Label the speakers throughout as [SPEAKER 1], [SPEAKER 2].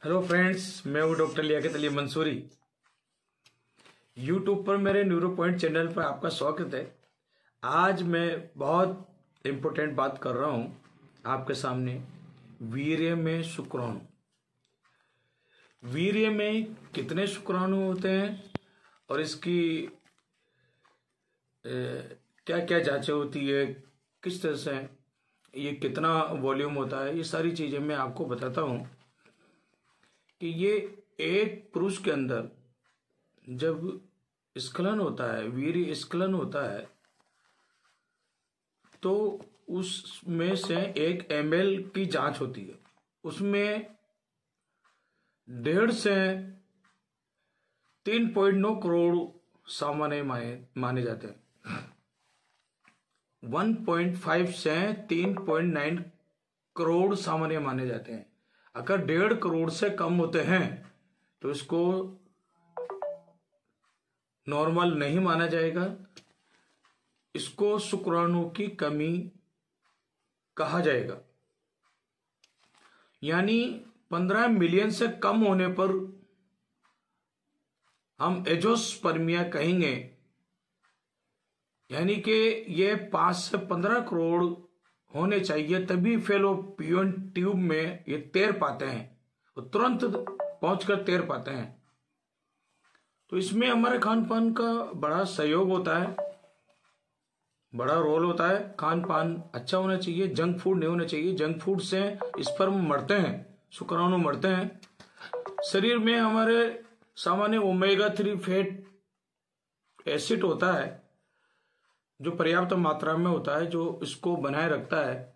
[SPEAKER 1] Hello friends, मैं हूं doctor Liaquat Ali Mansuri. YouTube पर मेरे न्यूरो पॉइंट चैनल पर आपका स्वागत है। आज मैं बहुत इम्पोर्टेंट बात कर रहा हूं आपके सामने। वीर्य में शुक्राणु। वीर्य में कितने शुक्राणु होते हैं और इसकी क्या क्या जांचें होती है, किस तरह से ये कितना वॉल्यूम होता है, ये सारी चीज़ें मैं आपको बताता हूं कि ये एक पुरुष के अंदर जब स्खलन होता है, वीर्य स्खलन होता है, तो उसमें से 1 ml की जांच होती है। उसमें 1.5 से 3.9 करोड़ सामान्य माने जाते हैं। 1.5 से 3.9 करोड़ सामान्य माने जाते हैं। अगर 1.5 करोड़ से कम होते हैं तो इसको नॉर्मल नहीं माना जाएगा। इसको शुक्राणु की कमी कहा जाएगा। यानी 15 मिलियन से कम होने पर हम एजोस्पर्मिया कहेंगे। यानी कि ये 5 से 15 करोड़ होने चाहिए, तभी फेलोपियन ट्यूब में ये तैर पाते हैं, वो तुरंत पहुंचकर तैर पाते हैं। तो इसमें हमारे खान पान का बड़ा सहयोग होता है, बड़ा रोल होता है। खान पान अच्छा होना चाहिए, जंक फूड नहीं होना चाहिए। जंक फूड से स्पर्म मरते हैं, शुक्राणु मरते हैं। शरीर में हमारे सामान्य ओमेगा 3 फैट एसिड होता है, जो पर्याप्त मात्रा में होता है, जो इसको बनाए रखता है।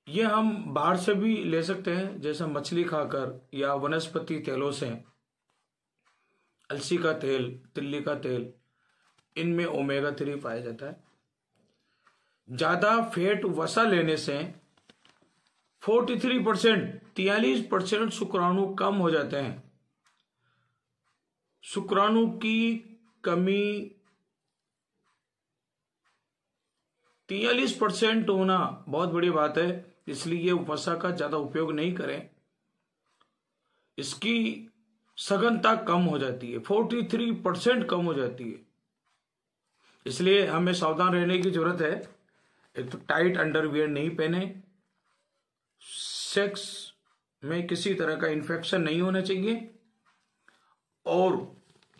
[SPEAKER 1] ये हम बाहर से भी ले सकते हैं, जैसे मछली खाकर या वनस्पति तेलों से। अलसी का तेल, तिल्ली का तेल, इनमें ओमेगा 3 पाया जाता है। ज्यादा फैट वसा लेने से 43% शुक्राणु कम हो जाते हैं। शुक्राणु की कमी 43% होना बहुत बड़ी बात है, इसलिए वसा का ज्यादा उपयोग नहीं करें। इसकी सघनता कम हो जाती है, 43% कम हो जाती है। इसलिए हमें सावधान रहने की जरूरत है। एक तो टाइट अंडरवियर नहीं पहने, सेक्स में किसी तरह का इन्फेक्शन नहीं होना चाहिए, और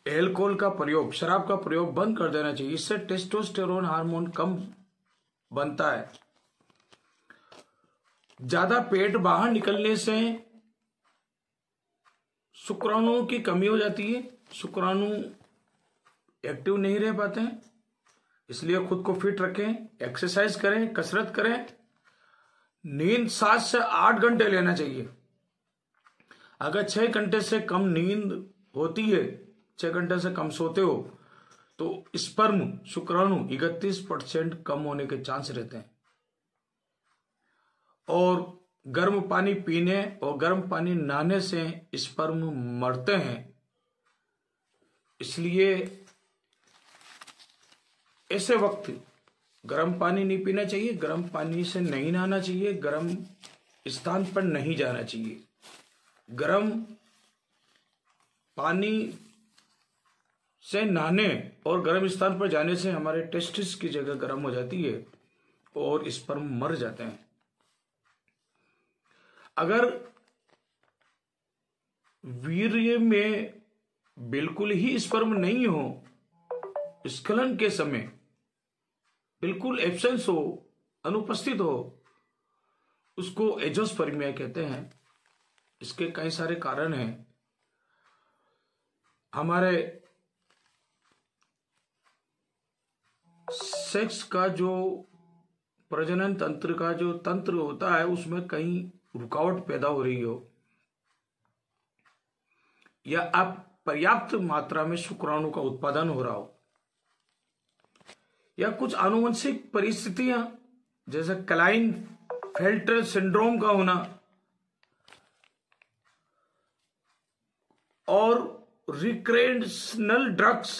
[SPEAKER 1] एल्कोहल का प्रयोग, शराब का प्रयोग बंद कर देना चाहिए। इससे टेस्टोस्टेरोन हार्मोन कम बनता है। ज्यादा पेट बाहर निकलने से शुक्राणुओं की कमी हो जाती है, शुक्राणु एक्टिव नहीं रह पाते हैं। इसलिए खुद को फिट रखें, एक्सरसाइज करें, कसरत करें। नींद 7 से 8 घंटे लेना चाहिए। अगर 6 घंटे से कम नींद होती है, 6 घंटे से कम सोते हो, तो स्पर्म, शुक्राणु 31% कम होने के चांस रहते हैं। और गर्म पानी पीने और गर्म पानी नहाने से स्पर्म मरते हैं। इसलिए ऐसे वक्त गर्म पानी नहीं पीना चाहिए, गर्म पानी से नहीं नहाना चाहिए, गर्म स्थान पर नहीं जाना चाहिए। गर्म पानी से नहाने और गर्म स्थान पर जाने से हमारे टेस्टिस की जगह गर्म हो जाती है और स्पर्म मर जाते हैं। अगर वीर्य में बिल्कुल ही स्पर्म नहीं हो, स्खलन के समय बिल्कुल एब्सेंस हो, अनुपस्थित हो, उसको एजोस्पर्मिया कहते हैं। इसके कई सारे कारण हैं। हमारे सेक्स का जो प्रजनन तंत्र का जो तंत्र होता है, उसमें कहीं रुकावट पैदा हो रही हो, या अपर्याप्त मात्रा में शुक्राणु का उत्पादन हो रहा हो, या कुछ आनुवंशिक परिस्थितियां जैसे क्लाइन फेल्टर सिंड्रोम का होना, और रिक्रेशनल ड्रग्स,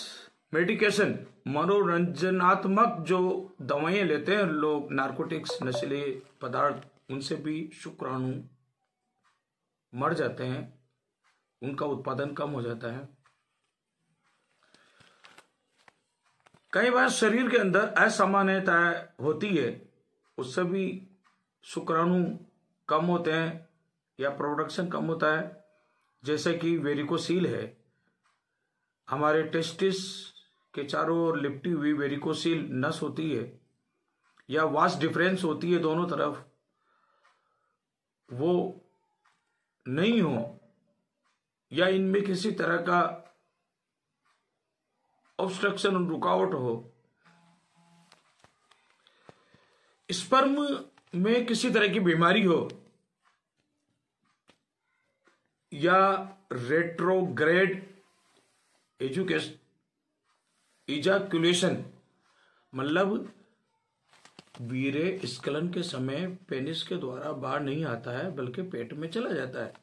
[SPEAKER 1] मेडिकेशन, मनोरंजनात्मक जो दवाएं लेते हैं लोग, नार्कोटिक्स, नशीले पदार्थ, उनसे भी शुक्राणु मर जाते हैं, उनका उत्पादन कम हो जाता है। कई बार शरीर के अंदर असामान्यता होती है, उससे भी शुक्राणु कम होते हैं या प्रोडक्शन कम होता है। जैसे कि वेरिकोसील है, हमारे टेस्टिस के चारों ओर लिपटी हुई वेरिकोसील नस होती है या वास डिफरेंस होती है दोनों तरफ, वो नहीं हो या इनमें किसी तरह का ऑब्स्ट्रक्शन, रुकावट हो, स्पर्म में किसी तरह की बीमारी हो या रेट्रोग्रेड इजाकुलेशन, मतलब वीर्य स्खलन के समय पेनिस के द्वारा बाहर नहीं आता है बल्कि पेट में चला जाता है,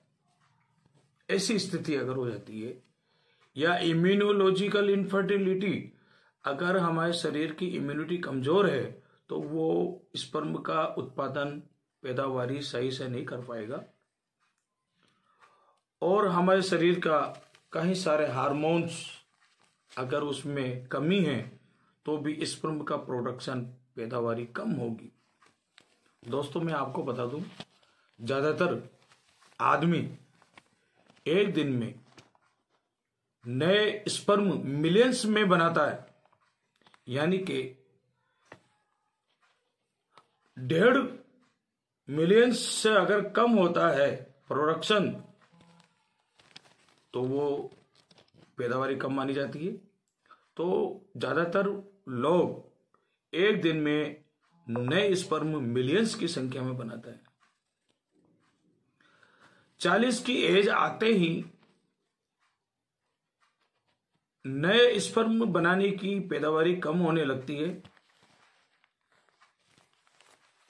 [SPEAKER 1] ऐसी स्थिति अगर हो जाती है, या इम्यूनोलॉजिकल इनफर्टिलिटी, अगर हमारे शरीर की इम्यूनिटी कमजोर है तो वो स्पर्म का उत्पादन, पैदावारी सही से नहीं कर पाएगा, और हमारे शरीर का कई सारे हार्मोन्स अगर उसमें कमी है तो भी स्पर्म का प्रोडक्शन, पैदावारी कम होगी। दोस्तों मैं आपको बता दूं, ज्यादातर आदमी एक दिन में नए स्पर्म मिलियंस में बनाता है, यानी कि 1.5 मिलियन से अगर कम होता है प्रोडक्शन तो वो पैदावारी कम मानी जाती है। तो ज्यादातर लोग एक दिन में नए स्पर्म मिलियंस की संख्या में बनाता है। 40 की एज आते ही नए स्पर्म बनाने की पैदावारी कम होने लगती है,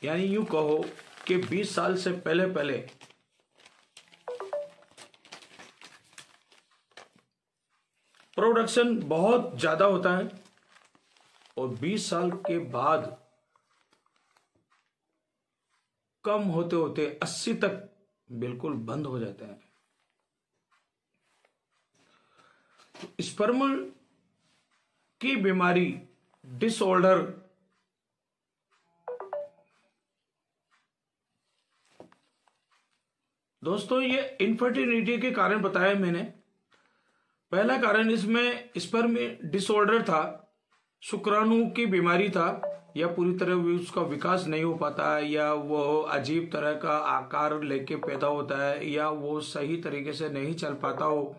[SPEAKER 1] यानी यूं कहो कि 20 साल से पहले पहले प्रोडक्शन बहुत ज्यादा होता है और 20 साल के बाद कम होते होते 80 तक बिल्कुल बंद हो जाते हैं। स्पर्म की बीमारी, डिसऑर्डर, दोस्तों ये इनफर्टिलिटी के कारण बताया मैंने। पहला कारण इसमें स्पर्म डिसऑर्डर था, शुक्राणु की बीमारी था, या पूरी तरह उसका विकास नहीं हो पाता है, या वो अजीब तरह का आकार लेके पैदा होता है, या वो सही तरीके से नहीं चल पाता हो,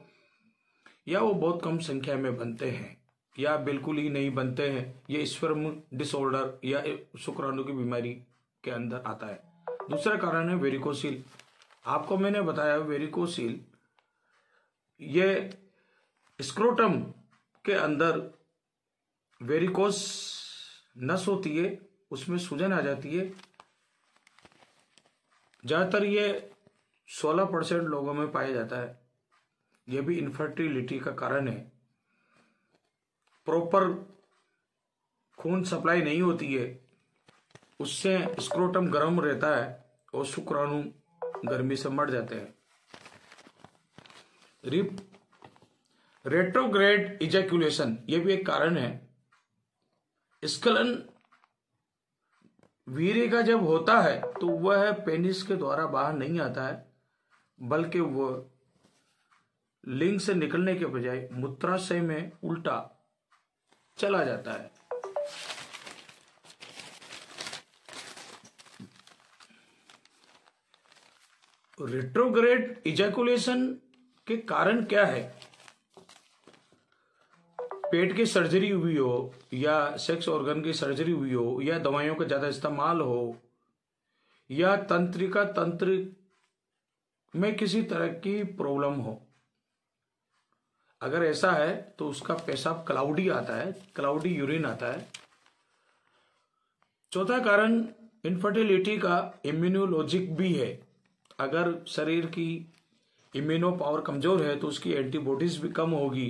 [SPEAKER 1] या वो बहुत कम संख्या में बनते हैं या बिल्कुल ही नहीं बनते हैं। ये स्पर्म डिसऑर्डर या शुक्राणु की बीमारी के अंदर आता है। दूसरा कारण है वेरिकोसील। आपको मैंने बताया वेरिकोसील ये स्क्रोटम के अंदर वेरिकोस नस होती है, उसमें सूजन आ जाती है। ज्यादातर ये 16% लोगों में पाया जाता है। यह भी इनफर्टिलिटी का कारण है। प्रॉपर खून सप्लाई नहीं होती है, उससे स्क्रोटम गर्म रहता है और शुक्राणु गर्मी से मर जाते हैं। रेट्रोग्रेड इजैकुलेशन ये भी एक कारण है। स्खलन वीर्य का जब होता है तो वह पेनिस के द्वारा बाहर नहीं आता है, बल्कि वह लिंग से निकलने के बजाय मूत्राशय में उल्टा चला जाता है। रेट्रोग्रेड इजैकुलेशन के कारण क्या है? पेट की सर्जरी हुई हो, या सेक्स ऑर्गन की सर्जरी हुई हो, या दवाइयों का ज्यादा इस्तेमाल हो, या तंत्रिका तंत्र में किसी तरह की प्रॉब्लम हो। अगर ऐसा है तो उसका पेशाब क्लाउडी आता है, क्लाउडी यूरिन आता है। चौथा कारण इनफर्टिलिटी का इम्यूनोलॉजिक भी है। अगर शरीर की इम्यूनो पावर कमजोर है तो उसकी एंटीबॉडीज भी कम होगी।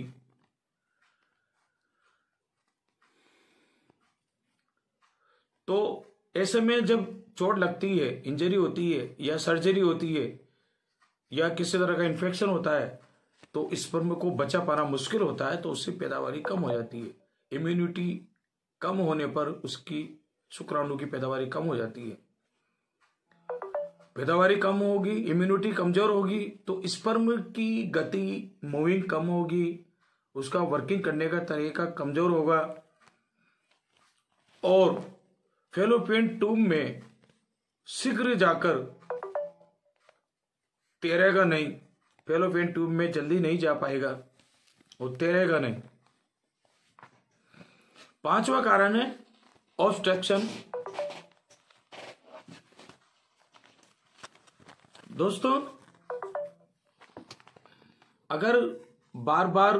[SPEAKER 1] तो ऐसे में जब चोट लगती है, इंजरी होती है या सर्जरी होती है या किसी तरह का इन्फेक्शन होता है तो स्पर्म को बचा पाना मुश्किल होता है, तो उससे पैदावारी कम हो जाती है। इम्यूनिटी कम होने पर उसकी शुक्राणु की पैदावारी कम हो जाती है। पैदावारी कम होगी, इम्यूनिटी कमजोर होगी तो स्पर्म की गति, मूविंग कम होगी, उसका वर्किंग करने का तरीका कमजोर होगा और फैलोपियन ट्यूब में शीघ्र जाकर तैरेगा नहीं, फैलोपियन ट्यूब में जल्दी नहीं जा पाएगा और तैरेगा नहीं। 5वां कारण है ऑब्स्ट्रक्शन। दोस्तों, अगर बार बार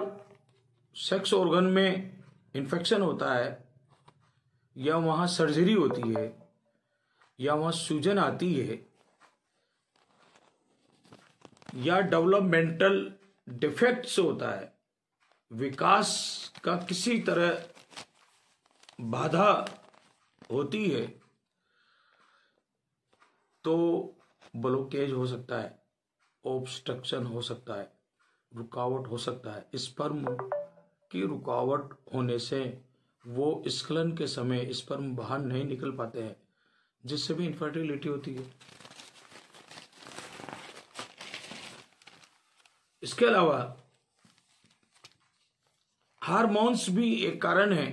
[SPEAKER 1] सेक्स ऑर्गन में इन्फेक्शन होता है या वहां सर्जरी होती है या वहां सूजन आती है या डेवलपमेंटल डिफेक्ट्स होता है, विकास का किसी तरह बाधा होती है, तो ब्लॉकेज हो सकता है, ऑब्स्ट्रक्शन हो सकता है, रुकावट हो सकता है। स्पर्म की रुकावट होने से वो स्खलन के समय स्पर्म बाहर नहीं निकल पाते हैं, जिससे भी इनफर्टिलिटी होती है। इसके अलावा हार्मोन्स भी एक कारण है।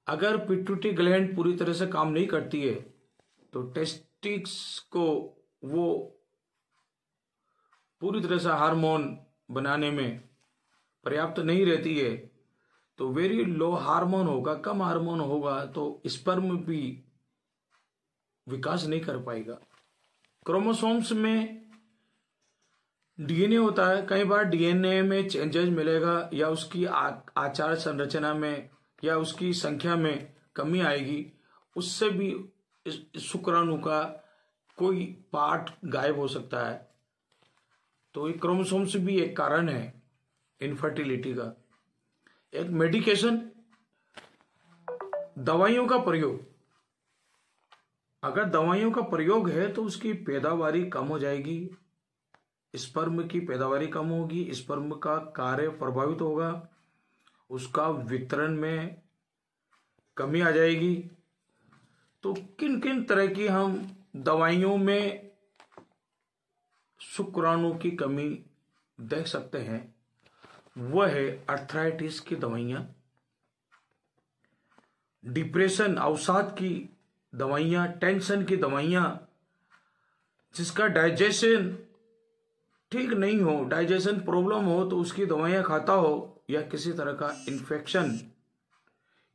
[SPEAKER 1] अगर पिट्यूटरी ग्लैंड पूरी तरह से काम नहीं करती है तो टेस्टिक्स को वो पूरी तरह से हार्मोन बनाने में पर्याप्त नहीं रहती है, तो वेरी लो हार्मोन होगा, कम हार्मोन होगा तो स्पर्म भी विकास नहीं कर पाएगा। क्रोमोसोम्स में डीएनए होता है, कई बार डीएनए में चेंजेस मिलेगा या उसकी आचार संरचना में या उसकी संख्या में कमी आएगी, उससे भी शुक्राणु का कोई पार्ट गायब हो सकता है। तो ये क्रोमोसोम्स भी एक कारण है इनफर्टिलिटी का। एक मेडिकेशन, दवाइयों का प्रयोग, अगर दवाइयों का प्रयोग है तो उसकी पैदावारी कम हो जाएगी, स्पर्म की पैदावारी कम होगी, स्पर्म का कार्य प्रभावित होगा, उसका वितरण में कमी आ जाएगी। तो किन किन तरह की हम दवाइयों में शुक्राणु की कमी देख सकते हैं, वह है अर्थराइटिस की दवाइयां, डिप्रेशन अवसाद की दवाइयां, टेंशन की दवाइयां, जिसका डाइजेशन ठीक नहीं हो, डाइजेशन प्रॉब्लम हो तो उसकी दवाइयां खाता हो, या किसी तरह का इन्फेक्शन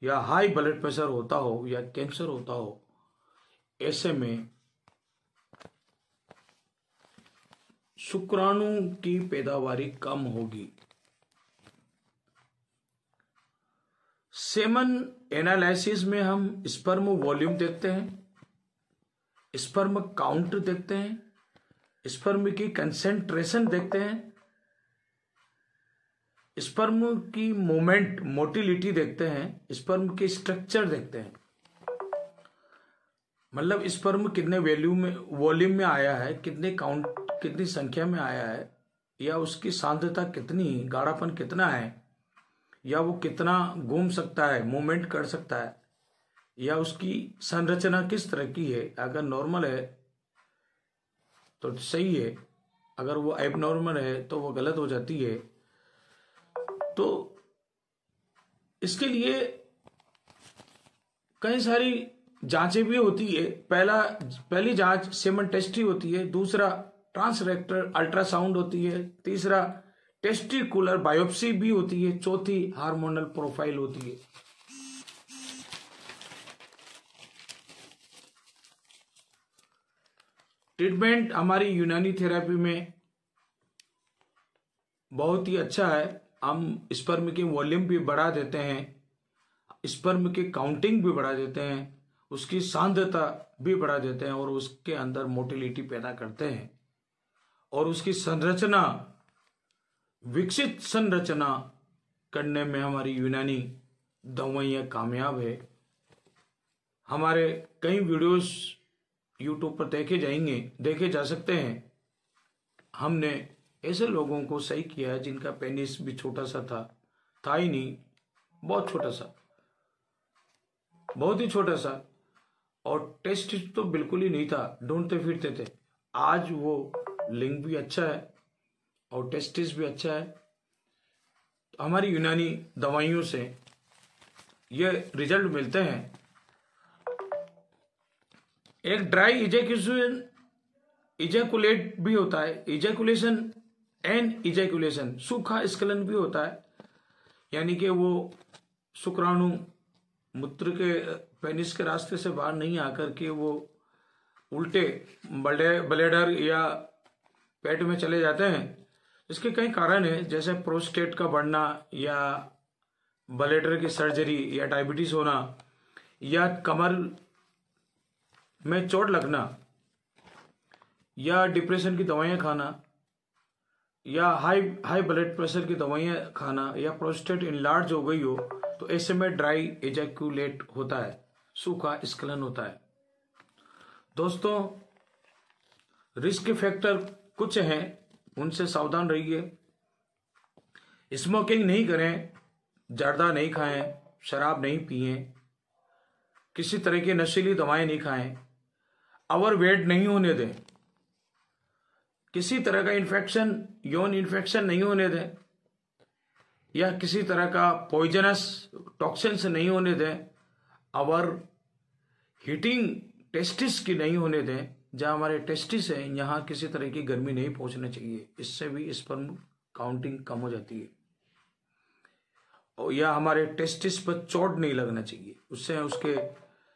[SPEAKER 1] या हाई ब्लड प्रेशर होता हो या कैंसर होता हो, ऐसे में शुक्राणु की पैदावारी कम होगी। सेमन एनालिसिस में हम स्पर्म वॉल्यूम देखते हैं, स्पर्म काउंट देखते हैं, स्पर्म की कंसेंट्रेशन देखते हैं, स्पर्म की मूवमेंट मोटिलिटी देखते हैं, स्पर्म की स्ट्रक्चर देखते हैं। मतलब स्पर्म कितने वॉल्यूम में आया है, कितने काउंट, कितनी संख्या में आया है, या उसकी सांद्रता कितनी, गाढ़ापन कितना है, या वो कितना घूम सकता है, मूवमेंट कर सकता है, या उसकी संरचना किस तरह की है। अगर नॉर्मल है तो सही है, अगर वो एबनॉर्मल है तो वो गलत हो जाती है। तो इसके लिए कई सारी जांचें भी होती है। पहली जांच सेमन टेस्ट होती है, दूसरा ट्रांसरेक्टल अल्ट्रासाउंड होती है, तीसरा टेस्टिकुलर बायोप्सी भी होती है, चौथी हार्मोनल प्रोफाइल होती है। ट्रीटमेंट हमारी यूनानी थेरेपी में बहुत ही अच्छा है। हम स्पर्म की वॉल्यूम भी बढ़ा देते हैं, स्पर्म की काउंटिंग भी बढ़ा देते हैं, उसकी सांद्रता भी बढ़ा देते हैं और उसके अंदर मोटिलिटी पैदा करते हैं, और उसकी संरचना, विकसित संरचना करने में हमारी यूनानी दवाइयाँ कामयाब है। हमारे कई वीडियोस यूट्यूब पर देखे जा सकते हैं हमने ऐसे लोगों को सही किया है जिनका पेनिस भी छोटा सा था ही नहीं, बहुत छोटा सा, बहुत ही छोटा सा, और टेस्ट तो बिल्कुल ही नहीं था, ढूंढते फिरते थे। आज वो लिंग भी अच्छा है और टेस्टिस भी अच्छा है। तो हमारी यूनानी दवाइयों से ये रिजल्ट मिलते हैं। एक ड्राई इजैकुलेट भी होता है, इजैकुलेशन एंड इजैकुलेशन, सूखा स्खलन भी होता है, यानी कि वो शुक्राणु मूत्र के पेनिस के रास्ते से बाहर नहीं आकर के वो उल्टे ब्लैडर या पेट में चले जाते हैं। इसके कई कारण हैं, जैसे प्रोस्टेट का बढ़ना या ब्लैडर की सर्जरी या डायबिटीज होना या कमर में चोट लगना या डिप्रेशन की दवाइयाँ खाना या हाई ब्लड प्रेशर की दवाइयाँ खाना या प्रोस्टेट इनलार्ज हो गई हो, तो ऐसे में ड्राई एजैकुलेट होता है, सूखा स्खलन होता है। दोस्तों, रिस्क फैक्टर कुछ हैं, उनसे सावधान रहिए। स्मोकिंग नहीं करें, जर्दा नहीं खाएं, शराब नहीं पिएं, किसी तरह की नशीली दवाएं नहीं खाएं, ओवरवेट नहीं होने दें, किसी तरह का इन्फेक्शन, यौन इन्फेक्शन नहीं होने दें, या किसी तरह का पॉइजनस टॉक्सिन्स नहीं होने दें, और हीटिंग टेस्टिस की नहीं होने दें। जहां हमारे टेस्टिस है यहाँ किसी तरह की गर्मी नहीं पहुंचना चाहिए, इससे भी स्पर्म काउंटिंग कम हो जाती है। और या हमारे टेस्टिस पर चोट नहीं लगना चाहिए, उससे उसके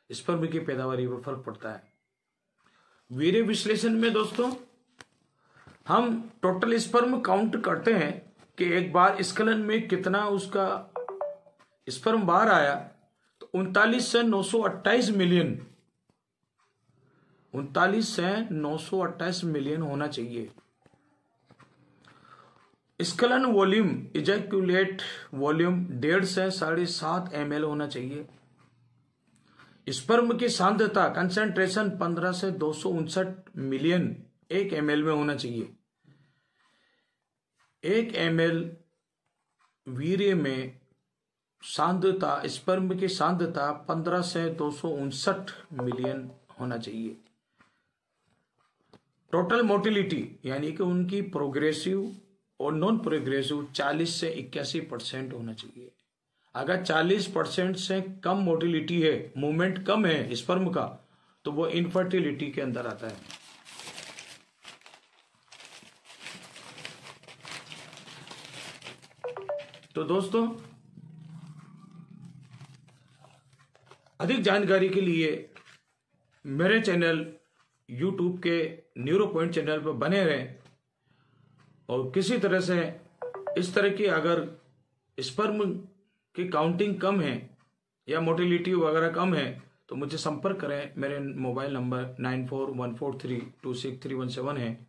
[SPEAKER 1] स्पर्म की पैदावारी पर फर्क पड़ता है। वीर्य विश्लेषण में दोस्तों हम टोटल स्पर्म काउंट करते हैं कि एक बार स्खलन में कितना उसका स्पर्म बाहर आया, तो 39 से 928 मिलियन, 39 से 928 मिलियन होना चाहिए। स्खलन वॉल्यूम, इजैकुलेट वॉल्यूम 1.5 से 7.5 ml होना चाहिए। स्पर्म की सांद्रता कंसंट्रेशन 15 से 259 मिलियन 1 ml में होना चाहिए। 1 ml वीर्य में सांद्रता, स्पर्म की सांद्रता 15 से 259 मिलियन होना चाहिए। टोटल मोटिलिटी यानी कि उनकी प्रोग्रेसिव और नॉन प्रोग्रेसिव 40 से 81% होना चाहिए। अगर 40% से कम मोटिलिटी है, मूवमेंट कम है स्पर्म का, तो वो इनफर्टिलिटी के अंदर आता है। तो दोस्तों, अधिक जानकारी के लिए मेरे चैनल YouTube के न्यूरो पॉइंट चैनल पर बने रहें, और किसी तरह से इस तरह की अगर स्पर्म की काउंटिंग कम है या मोटिलिटी वगैरह कम है तो मुझे संपर्क करें। मेरे मोबाइल नंबर 9414326317 है।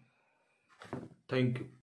[SPEAKER 1] Thank you.